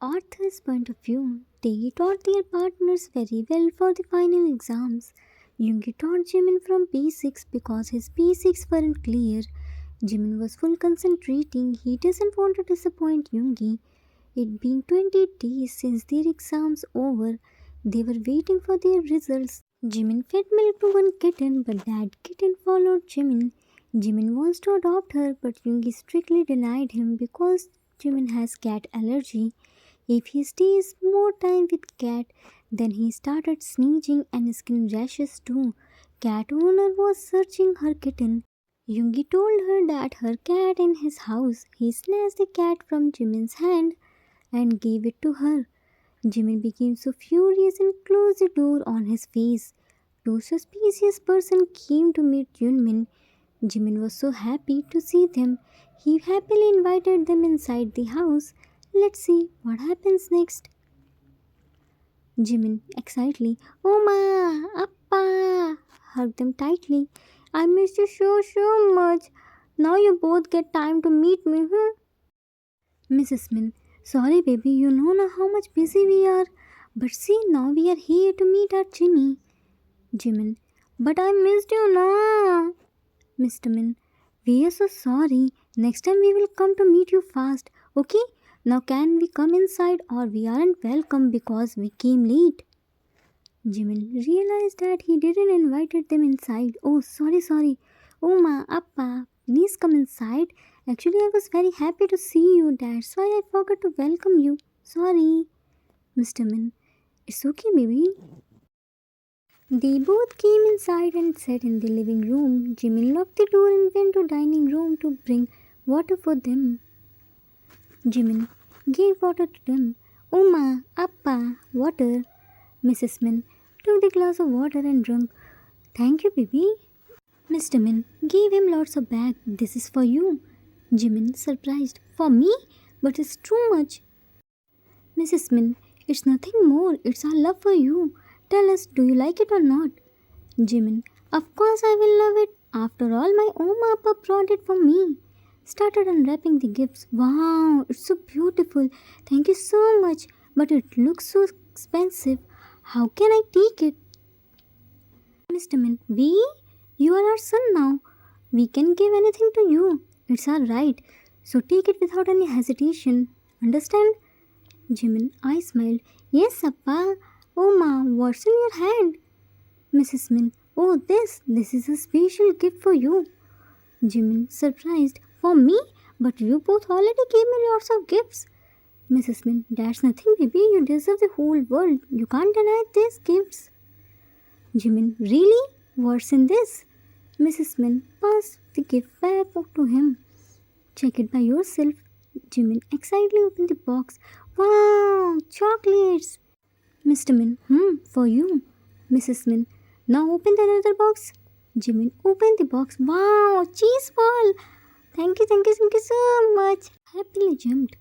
Arthur's point of view, they taught their partners very well for the final exams. Yoongi taught Jimin from basics because his basics weren't clear. Jimin was full concentrating. He doesn't want to disappoint Yoongi. It being 20 days since their exams over, they were waiting for their results. Jimin fed milk to one kitten, but that kitten followed Jimin. Jimin wants to adopt her, but Yoongi strictly denied him because Jimin has cat allergy. If he stays more time with cat, then he started sneezing and skin rashes too. Cat owner was searching her kitten. Yoongi told her that her cat in his house. He snatched the cat from Jimin's hand and gave it to her. Jimin became so furious and closed the door on his face. Two suspicious persons came to meet Yoonmin. Jimin was so happy to see them. He happily invited them inside the house. Let's see what happens next. Jimin excitedly, Oma, Appa, hugged them tightly. I miss you so much. Now you both get time to meet me. Mrs. Min, sorry baby, you know now how much busy we are. But see, now we are here to meet our Jimmy. Jimin, but I missed you now. Mr. Min, we are so sorry. Next time we will come to meet you fast. Okay? Now can we come inside or we aren't welcome because we came late? Jimin realized that he didn't invite them inside. Oh, sorry. Oma, Appa, please come inside. Actually, I was very happy to see you. That's why I forgot to welcome you. Sorry. Mr. Min, it's okay, baby. They both came inside and sat in the living room. Jimin locked the door and went to dining room to bring water for them. Jimin gave water to them. Oma, Appa, water. Mrs. Min took the glass of water and drank. Thank you, baby. Mr. Min gave him lots of bag. This is for you. Jimin surprised. For me? But it's too much. Mrs. Min, it's nothing more. It's our love for you. Tell us, do you like it or not? Jimin, of course I will love it. After all, my Oma Appa brought it for me. Started unwrapping the gifts. Wow, it's so beautiful. Thank you so much. But it looks so expensive. How can I take it? Mr. Min, you are our son now. We can give anything to you. It's our right. So take it without any hesitation. Understand? Jimin, I smiled. Yes, Appa. Oma, what's in your hand? Mrs. Min, oh, this is a special gift for you. Jimin, surprised. For me? But you both already gave me lots of gifts. Mrs. Min, that's nothing, baby. You deserve the whole world. You can't deny these gifts. Jimin, really? What's in this? Mrs. Min passed the gift back to him. Check it by yourself. Jimin excitedly opened the box. Wow, chocolates. Mr. Min, for you. Mrs. Min, now open the another box. Jimin opened the box. Wow, cheese ball. Thank you so much. Happily jumped.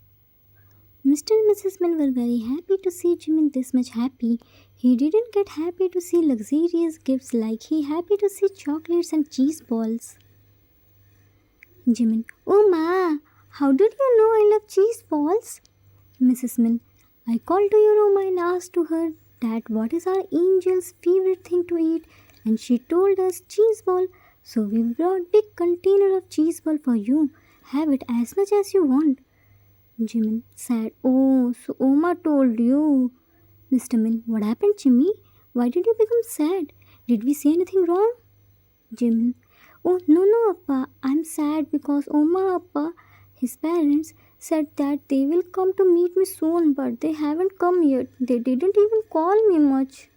Mr. and Mrs. Min were very happy to see Jimin this much happy. He didn't get happy to see luxurious gifts like he happy to see chocolates and cheese balls. Jimin, oh ma, how did you know I love cheese balls? Mrs. Min, I called to your room and asked to her that what is our angel's favorite thing to eat, and she told us cheese ball. So we brought big container of cheese ball for you. Have it as much as you want. Jimin said, oh, so Oma told you. Mr. Min, what happened, Jimmy? Why did you become sad? Did we say anything wrong? Jimin, oh, no, Appa. I'm sad because Oma Appa, his parents, said that they will come to meet me soon, but they haven't come yet. They didn't even call me much.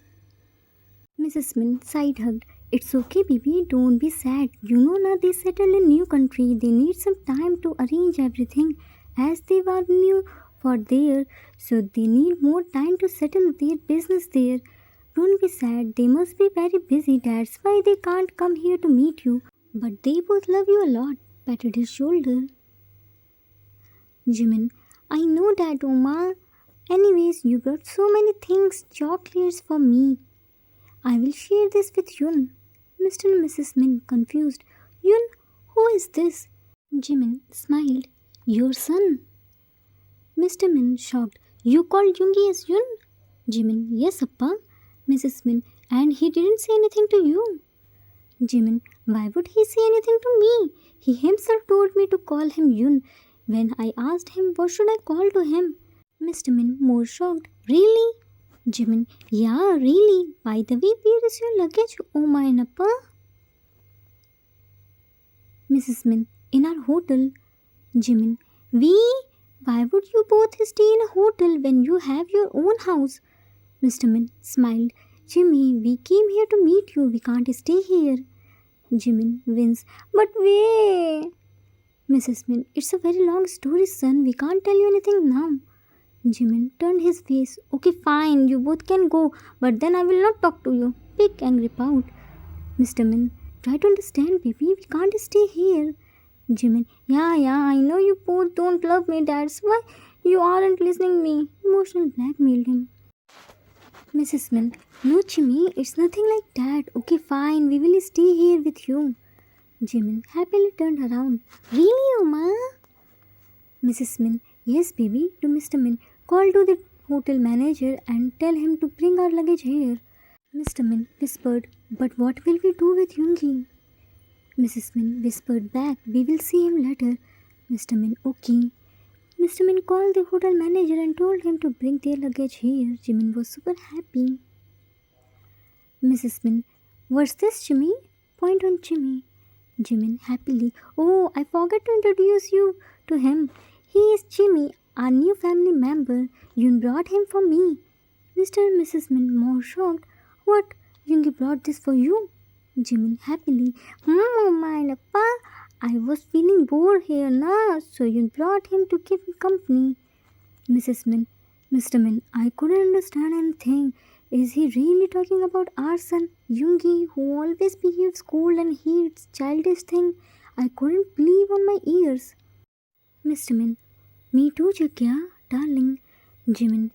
Mrs. Min side hugged. It's okay, baby. Don't be sad. You know now they settled in new country. They need some time to arrange everything as they were new for there. So they need more time to settle their business there. Don't be sad. They must be very busy. That's why they can't come here to meet you. But they both love you a lot. Patted his shoulder. Jimin, I know that, Oma. Anyways, you brought so many things, chocolates for me. I will share this with Yoon. Mr. and Mrs. Min confused. Yoon, who is this? Jimin smiled. Your son. Mr. Min shocked. You called Yoongi as Yoon? Jimin, yes, Appa. Mrs. Min, and he didn't say anything to you. Jimin, why would he say anything to me? He himself told me to call him Yoon when I asked him what should I call to him. Mr. Min, more shocked. Really? Jimin, yeah, really. By the way, where is your luggage, Oma and Appa? Mrs. Min, in our hotel. Jimin, why would you both stay in a hotel when you have your own house? Mr. Min smiled. Jimmy, we came here to meet you. We can't stay here. Jimin wins. But wait. Mrs. Min, it's a very long story, son. We can't tell you anything now. Jimin turned his face. Okay, fine. You both can go. But then I will not talk to you. Big angry pout. Mr. Min, try to understand, baby. We can't stay here. Jimin, yeah, I know you both don't love me. That's why you aren't listening me. Emotional blackmailed him. Mrs. Min, no, Jimmy, it's nothing like that. Okay, fine, we will stay here with you. Jimin happily turned around. Really, Oma? Mrs. Min, yes, baby, to Mr. Min. Call to the hotel manager and tell him to bring our luggage here. Mr. Min whispered, but what will we do with Yoongi? Mrs. Min whispered back, we will see him later. Mr. Min, okay. Mr. Min called the hotel manager and told him to bring their luggage here. Jimin was super happy. Mrs. Min, what's this, Jimmy? Point on Jimmy. Jimin happily, oh, I forgot to introduce you to him. He is Jimmy, our new family member. Yoon brought him for me. Mr. and Mrs. Min more shocked. What? Yoongi brought this for you? Jimin happily, oh my Appa, I was feeling bored here now, so you brought him to keep me company. Mrs. Min, Mr. Min, I couldn't understand anything. Is he really talking about our son, Yoongi, who always behaves cold and hates childish thing? I couldn't believe on my ears. Mr. Min, me too, Jagya, darling. Jimin,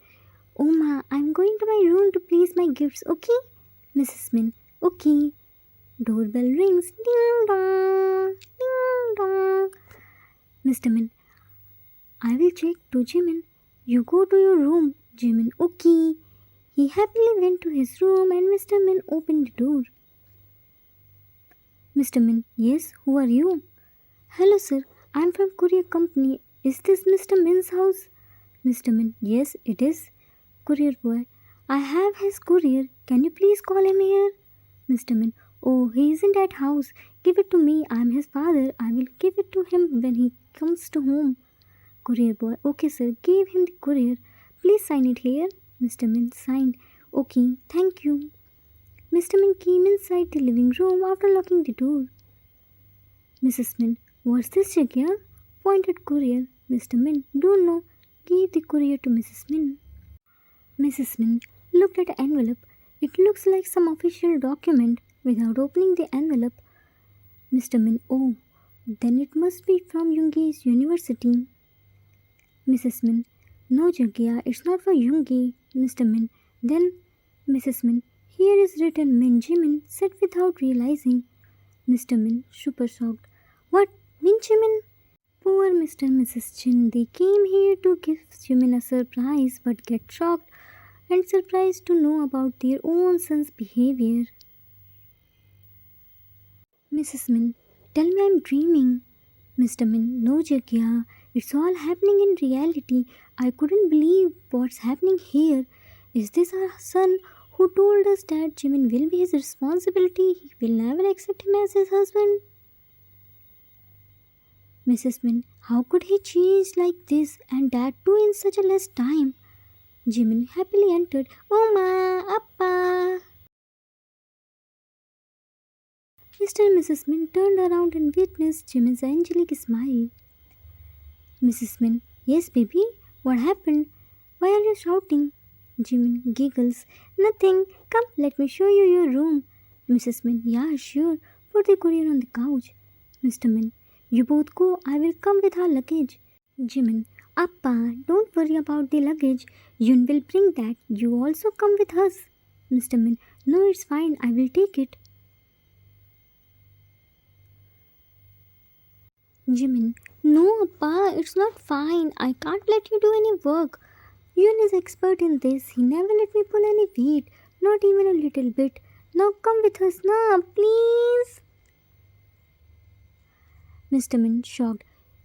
Oma, I'm going to my room to place my gifts, okay? Mrs. Min, okay. Doorbell rings. Ding dong. Ding dong. Mr. Min, I will check to Jimin. You go to your room. Jimin, okay. He happily went to his room and Mr. Min opened the door. Mr. Min, yes, who are you? Hello, sir. I'm from courier company. Is this Mr. Min's house? Mr. Min, yes, it is. Courier boy, I have his courier. Can you please call him here? Mr. Min, oh, he isn't at house. Give it to me. I'm his father. I will give it to him when he comes to home. Courier boy, okay sir, give him the courier. Please sign it here. Mr. Min signed. Okay, thank you. Mr. Min came inside the living room after locking the door. Mrs. Min, what's this, Jagya? Pointed courier. Mr. Min, don't know. Gave the courier to Mrs. Min. Mrs. Min looked at the envelope. It looks like some official document. Without opening the envelope, Mr. Min, oh, then it must be from Yoongi's university. Mrs. Min, no Jagya, it's not for Yoongi. Mr. Min, then Mrs. Min, here is written Min Jimin, said without realizing. Mr. Min, super shocked. What? Min Jimin? Poor Mr. and Mrs. Jin, they came here to give Jimin a surprise but get shocked and surprised to know about their own son's behavior. Mrs. Min, tell me I'm dreaming. Mr. Min, no Jagya, it's all happening in reality. I couldn't believe what's happening here. Is this our son who told us that Jimin will be his responsibility? He will never accept him as his husband. Mrs. Min, how could he change like this and that too in such a less time? Jimin happily entered. Oma, Appa. Mr. and Mrs. Min turned around and witnessed Jimin's angelic smile. Mrs. Min, yes baby, what happened? Why are you shouting? Jimin giggles. Nothing. Come, let me show you your room. Mrs. Min, yeah, sure. Put the courier on the couch. Mr. Min, you both go. I will come with our luggage. Jimin, Appa, don't worry about the luggage. Yoon will bring that. You also come with us. Mr. Min, no, it's fine. I will take it. Jimin, no, Appa, it's not fine. I can't let you do any work. Yoon is expert in this. He never let me pull any weight, not even a little bit. Now come with us now, please. Mr. Min shocked.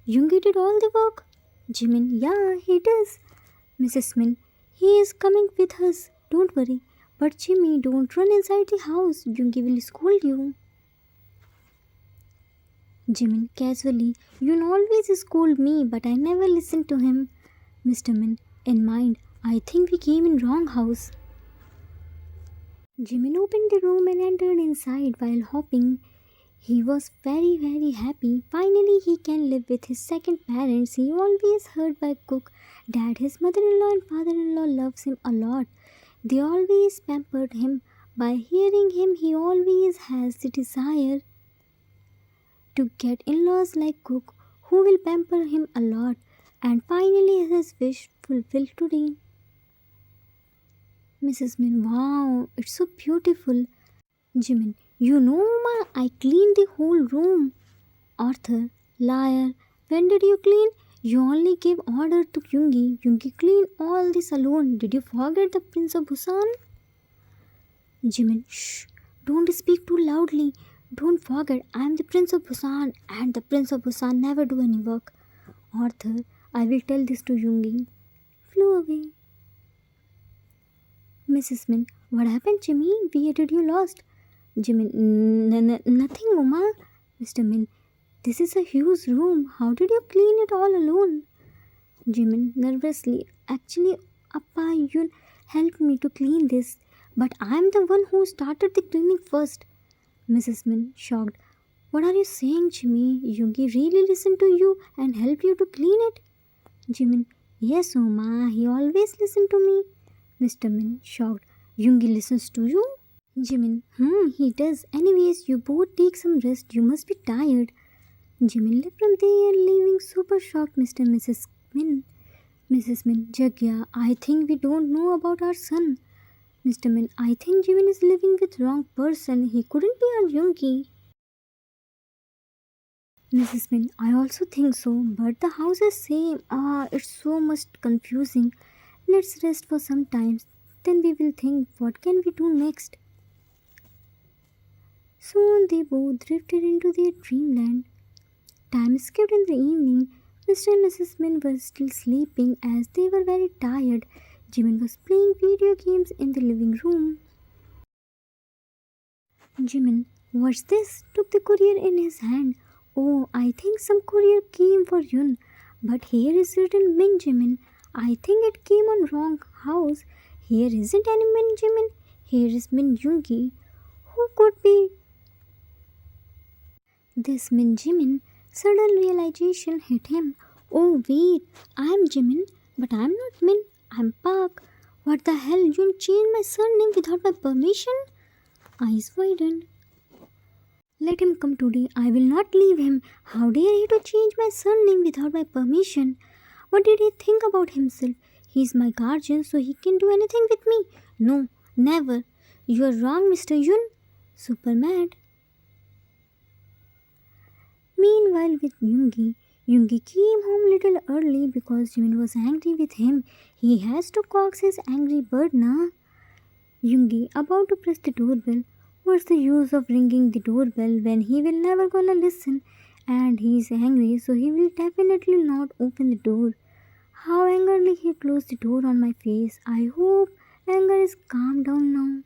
Yoongi did all the work. Jimin, yeah, he does. Mrs. Min, he is coming with us. Don't worry. But Jimmy, don't run inside the house. Yoongi will scold you. Jimin, casually, you always scold me, but I never listen to him. Mr. Min, in mind, I think we came in wrong house. Jimin opened the room and entered inside while hopping. He was very happy. Finally, he can live with his second parents. He always heard by Cook that his mother-in-law and father-in-law loves him a lot. They always pampered him. By hearing him, he always has the desire to get in-laws like Cook, who will pamper him a lot. And finally, his wish fulfilled today. Mrs. Min, wow, it's so beautiful. Jimin, you know, Ma, I cleaned the whole room. Arthur, liar. When did you clean? You only gave order to Yoongi. Yoongi cleaned all this alone. Did you forget the Prince of Busan? Jimin, shh. Don't speak too loudly. Don't forget, I am the Prince of Busan, and the Prince of Busan never do any work. Arthur, I will tell this to Yoongi. Flew away. Mrs. Min, what happened, Jimmy? Where did you lost? Jimin, nothing, Uma. Mr. Min, this is a huge room. How did you clean it all alone? Jimin, nervously, actually, Appa Yoon helped me to clean this, but I am the one who started the cleaning first. Mrs. Min, shocked. What are you saying, Jimmy? Yoongi really listened to you and helped you to clean it? Jimin, yes, Uma, he always listened to me. Mr. Min, shocked. Yoongi listens to you? Jimin, he does. Anyways, you both take some rest. You must be tired. Jimin left from there, leaving super shocked Mr. and Mrs. Min. Mrs. Min, Jagya, I think we don't know about our son. Mr. Min, I think Jimin is living with wrong person. He couldn't be our Yoongi. Mrs. Min, I also think so, but the house is same. It's so much confusing. Let's rest for some time. Then we will think what can we do next. Soon they both drifted into their dreamland. Time skipped in the evening. Mr. and Mrs. Min were still sleeping as they were very tired. Jimin was playing video games in the living room. Jimin, what's this? Took the courier in his hand. Oh, I think some courier came for Yoon. But here is written Min Jimin. I think it came on wrong house. Here isn't any Min Jimin. Here is Min Yoongi. Who could be this Min Jimin? Sudden realization hit him. Oh wait, I'm Jimin, but I'm not Min. I'm Park. What the hell? You changed my surname without my permission? Eyes widened. Let him come today. I will not leave him. How dare he to change my surname without my permission? What did he think about himself? He is my guardian, so he can do anything with me. No, never. You are wrong, Mr. Yoon. Super mad. Meanwhile, with Yoongi, Yoongi came home little early because Jimin was angry with him. He has to coax his angry bird now. Yoongi about to press the doorbell. What's the use of ringing the doorbell when he will never gonna listen? And he is angry, so he will definitely not open the door. How angrily he closed the door on my face. I hope anger is calmed down now.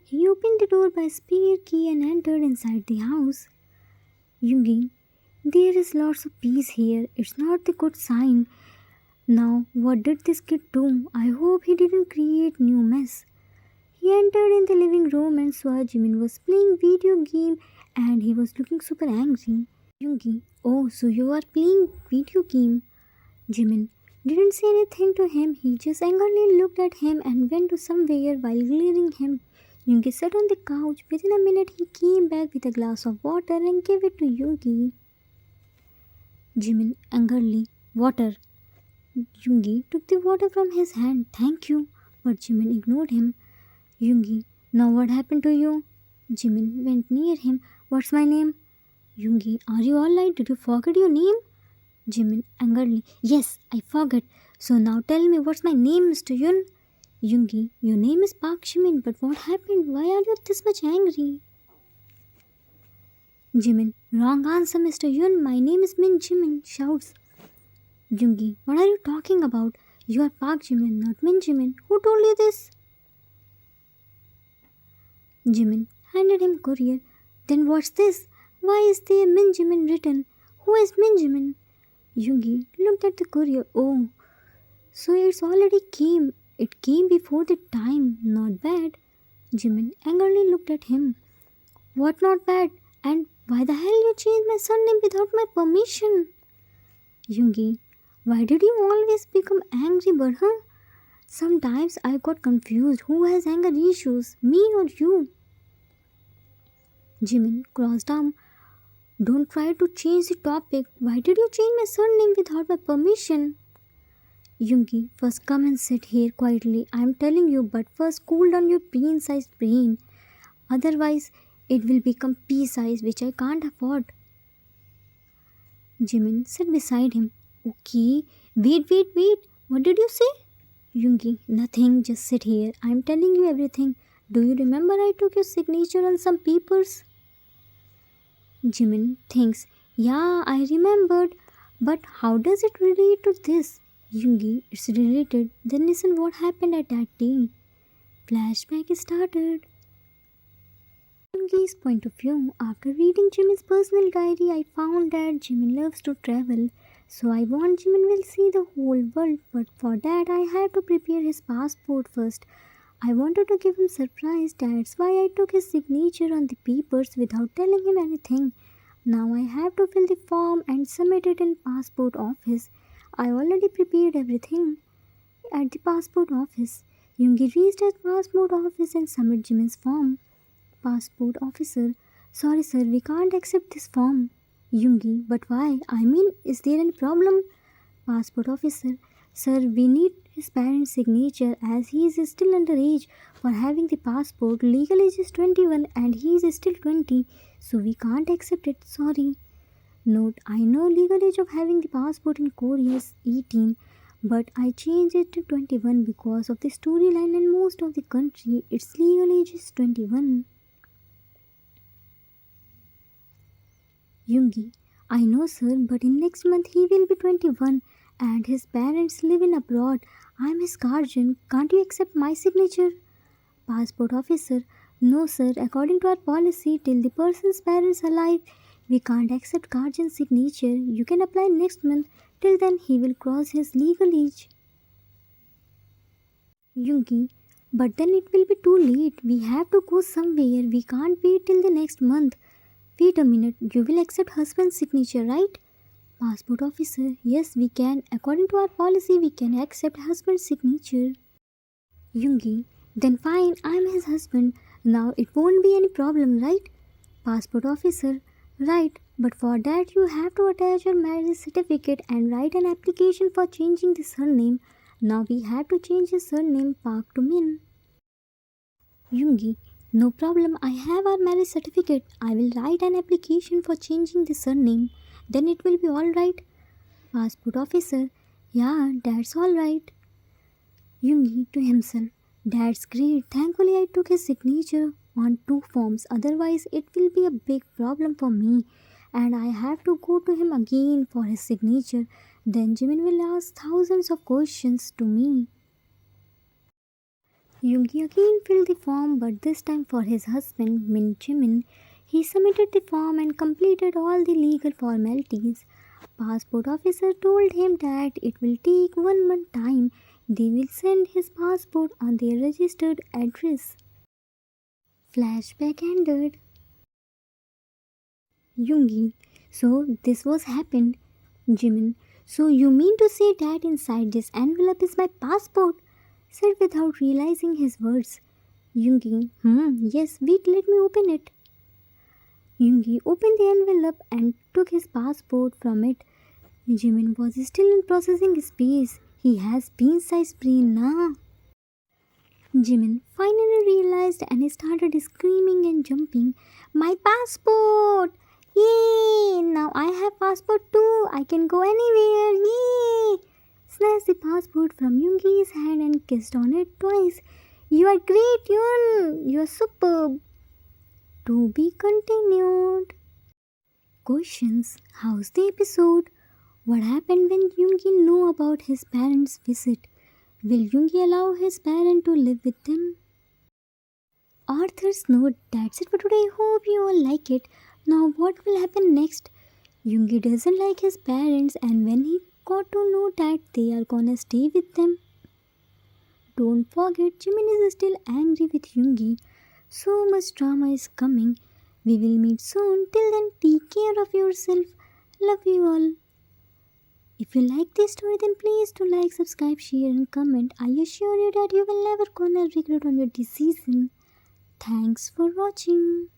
He opened the door by spare key and entered inside the house. Yoongi, there is lots of peace here. It's not a good sign. Now, what did this kid do? I hope he didn't create new mess. He entered in the living room and saw Jimin was playing video game and he was looking super angry. Yoongi, oh, so you are playing video game. Jimin didn't say anything to him. He just angrily looked at him and went to somewhere while glaring him. Yoongi sat on the couch. Within a minute, he came back with a glass of water and gave it to Yoongi. Jimin angrily, water. Yoongi took the water from his hand. Thank you. But Jimin ignored him. Yoongi, now what happened to you? Jimin went near him. What's my name? Yoongi, are you alright? Did you forget your name? Jimin angrily. Yes, I forgot. So now tell me what's my name, Mr. Yun? Yoongi, your name is Park Jimin, but what happened? Why are you this much angry? Jimin, wrong answer, Mr. Yun. My name is Min Jimin, shouts. Yoongi, what are you talking about? You are Park Jimin, not Min Jimin. Who told you this? Jimin handed him courier. Then what's this? Why is there Min Jimin written? Who is Min Jimin? Yoongi looked at the courier. Oh, so it's already came. It came before the time. Not bad. Jimin angrily looked at him. What not bad? And why the hell you changed my surname without my permission? Yoongi, why did you always become angry bird, huh? Sometimes I got confused who has anger issues, me or you. Jimin crossed arm. Don't try to change the topic. Why did you change my surname without my permission? Yoongi, first come and sit here quietly. I am telling you, but first cool down your pea-sized brain. Otherwise, it will become pea-size, which I can't afford. Jimin sat beside him. Okay, wait. What did you say? Yoongi, nothing, just sit here. I am telling you everything. Do you remember I took your signature on some papers? Jimin thinks, yeah, I remembered. But how does it relate to this? Yoongi, it's related. Then listen what happened at that day. Flashback started. Yoongi's point of view. After reading Jimin's personal diary, I found that Jimin loves to travel. So I want Jimin will see the whole world. But for that, I have to prepare his passport first. I wanted to give him surprise. That's why I took his signature on the papers without telling him anything. Now I have to fill the form and submit it in passport office. I already prepared everything. At the passport office, Yoongi reached his passport office and submitted Jimin's form. Passport officer, sorry sir, we can't accept this form. Yoongi, but why? I mean, is there any problem? Passport officer, sir, we need his parents' signature as he is still underage for having the passport. Legal age is 21 and he is still 20, so we can't accept it. Sorry. Note, I know legal age of having the passport in Korea is 18, but I changed it to 21 because of the storyline in most of the country. Its legal age is 21. Yoongi, I know sir, but in next month he will be 21 and his parents live in abroad. I am his guardian. Can't you accept my signature? Passport officer, no sir, according to our policy, till the person's parents are alive, we can't accept guardian signature. You can apply next month. Till then he will cross his legal age. Yoongi, but then it will be too late. We have to go somewhere. We can't wait till the next month. Wait a minute, you will accept husband's signature, right? Passport officer, yes we can. According to our policy, we can accept husband's signature. Yoongi, then fine, I am his husband. Now it won't be any problem, right? Passport officer, right, but for that you have to attach your marriage certificate and write an application for changing the surname. Now we have to change his surname Park to Min. Yoongi, no problem, I have our marriage certificate. I will write an application for changing the surname. Then it will be alright. Passport officer, yeah, that's alright. Yoongi to himself, that's great. Thankfully I took his signature on 2 forms. Otherwise it will be a big problem for me. And I have to go to him again for his signature. Then Jimin will ask thousands of questions to me. Yoongi again filled the form, but this time for his husband, Min Jimin. He submitted the form and completed all the legal formalities. Passport officer told him that it will take 1 month time. They will send his passport on their registered address. Flashback ended. Yoongi, so this was happened. Jimin, so you mean to say that inside this envelope is my passport? Said without realizing his words. Yoongi, yes, wait, let me open it. Yoongi opened the envelope and took his passport from it. Jimin was still in processing space. He has pea-sized brain now. Jimin finally realized and started screaming and jumping. My passport! Yay! Now I have passport too. I can go anywhere. Yay! Snatched the passport from Yoongi's hand and kissed on it twice. You are great, Yoon. You are superb. To be continued. Questions. How's the episode? What happened when Yoongi knew about his parents' visit? Will Yoongi allow his parent to live with them? Author's note. That's it for today. Hope you all like it. Now what will happen next? Yoongi doesn't like his parents, and when he got to know that they are gonna stay with them. Don't forget, Jimin is still angry with Yoongi. So much drama is coming. We will meet soon. Till then, take care of yourself. Love you all. If you like this story, then please do like, subscribe, share and comment. I assure you that you will never gonna regret on your decision. Thanks for watching.